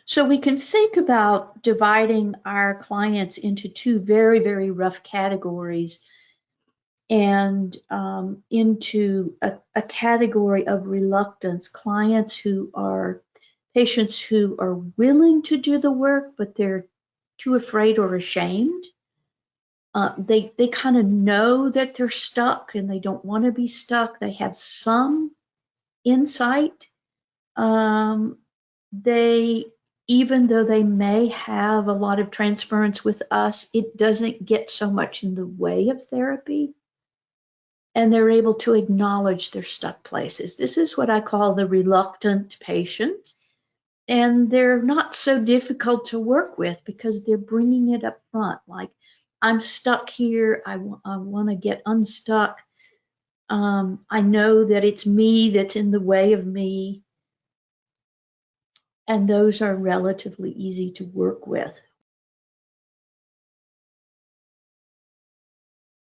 So we can think about dividing our clients into two very, very rough categories and into a category of reluctance, clients who are patients who are willing to do the work, but they're too afraid or ashamed. They kind of know that they're stuck and they don't want to be stuck. They have some insight. They, even though they may have a lot of transference with us, it doesn't get so much in the way of therapy. And they're able to acknowledge their stuck places. This is what I call the reluctant patient. And they're not so difficult to work with because they're bringing it up front. Like, I'm stuck here. I want to get unstuck. I know that it's me that's in the way of me. And those are relatively easy to work with.